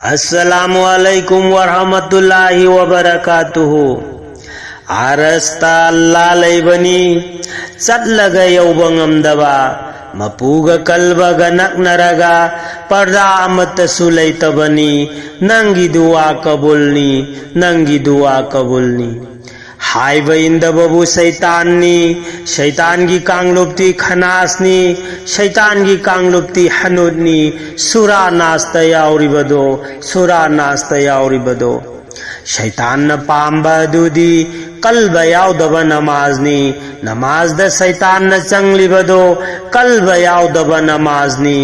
अस्सलामु अलैकुम वरहमतुल्लाहि वबरकातुहु। आरस्ता लालैबनी चटलगा यौबा ngamdaba mapuga kalbaga naknaraga parda amatasu laytabani nangi duwa kabulni हाइबा इंदबबु शैतान की कांगलुप्ती खनासनी शैतान की कांगलुप्ती हनुदनी सुरा नास्ता यावरिबदो शैतान न पांबा दुदी कल्ब यावदब नमाजनी नमाज द शैतान न चंगलिबदो कल्ब यावदब नमाजनी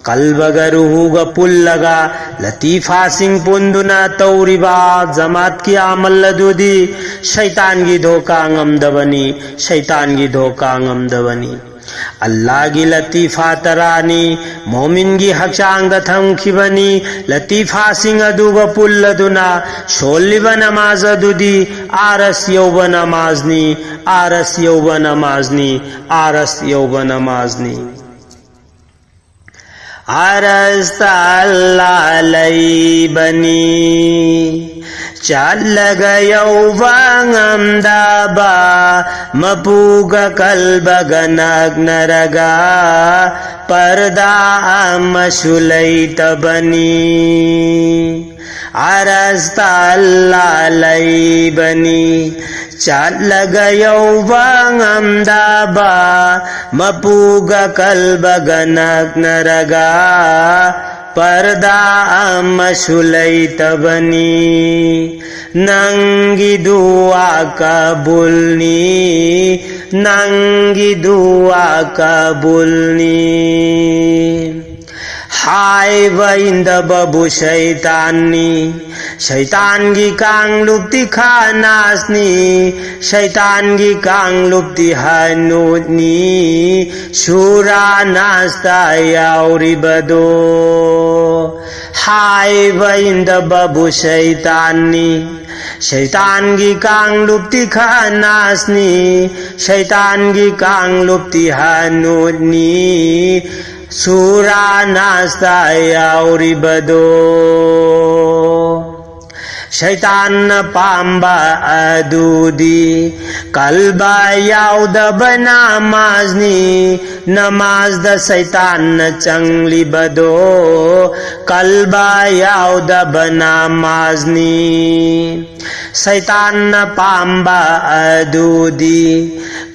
कल्बगरुहुगा पुल्लगा लतीफा सिंह पुंदुना तौरिबा जमात की आमल्लदुदी शैतान की धोखा ngam अल्लाह की लतीफा तरानी मोमिन की हक्चांग थमखिबनी लतीफा सिंह अदुगा पुल्लदुना शोलिब नमाज अदुदी आरस यौबा नमाजनी आरस्ता लालैबनी चटलगा यौबा ngamdaba mapuga kalbaga nagnaraga parda amasulaitabani arasta laalaibani चटलगा यौबा ngamdaba mapuga kalbaga nagnaraga parda amasulaitabani nangi duwa kabulni हाइबा इंदबबु शैतान की कांगलुप्ती खानासनी शैतान की कांगलुप्ती हनुदनी शूरा नास्ता यावरिबदो हाइबा इंदबबु शैतान की कांगलुप्ती खानासनी शैतान की कांगलुप्ती हनुदनी सूरा नास्ता यावरिबदो शैतान न पांबा अदुदी कल्बा यावदब नमाजनी नमाज द शैतान न चंगलिबदो कल्बा यावदब नमाजनी शैतान न पांबा अदुदी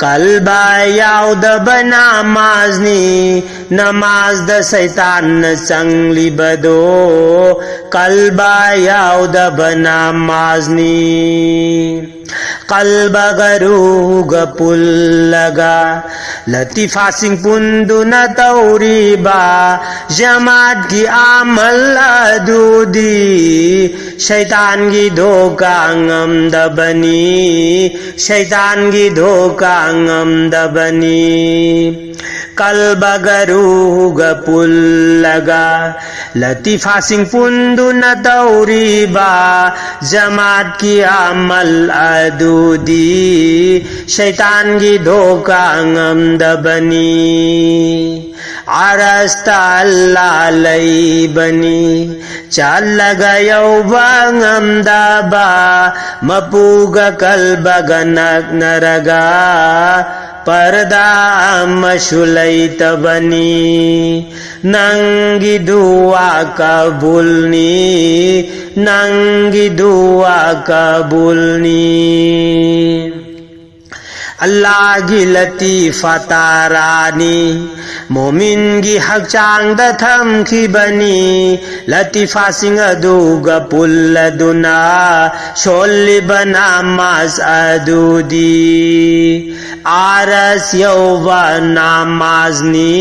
कल्बा यावदब नमाजनी नमाज द शैतान न चंगलिबदो कल्बा यावदब नमाजनी कल्बगरुगा पुल्लगा लतीफा सिंह पुंदुना तौरिबा जमात की आमल अदुदी शैतान की धोखा ngamdabani कल्बगरुगा पुल्लगा लतीफा सिंह पुंदुना तौरिबा जमात की आमल अदुदी शैतान की धोखा ngamdabani आरस्ता लालैबनी चटलगा यौबा ngamdaba mapuga kalbaga nagnaraga parda amasulaitabani nangi duwa kabulni अल्लाह की लतीफा तारानी मोमिन की हक्चांग थमखिबनी लतीफा सिंह अदुगा पुल्लदुना शोलिब नमाज अदुदी आरस यौबा नमाजनी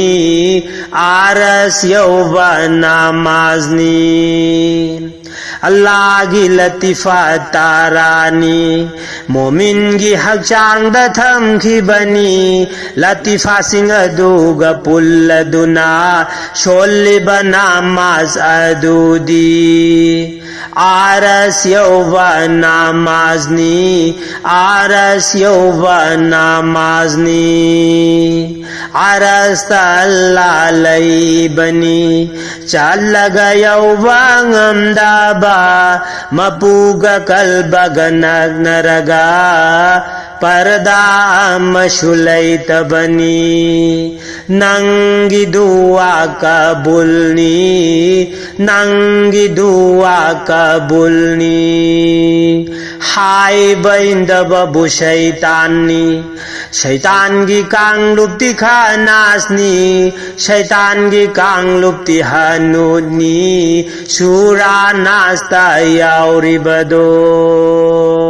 अल्लाह की लतीफा तारानी मोमिन की हक्चांग थमखिबनी लतीफा सिंह अदुगा पुल्लदुना शोलिब नमाज अदुदी aras yauba namazni, aras yauba namazni, aras talalay bani, chalaga yauba ngamdaba, mapuga kalbaga nagnaraga, parda mashulay tabani, nangi dua kabulni, nangi dua kabulni, hai bainda babu syaitanni, syaitan gi kang lupti khanasni, syaitan gi kang lupti hanuni, sura nasta yauri bado.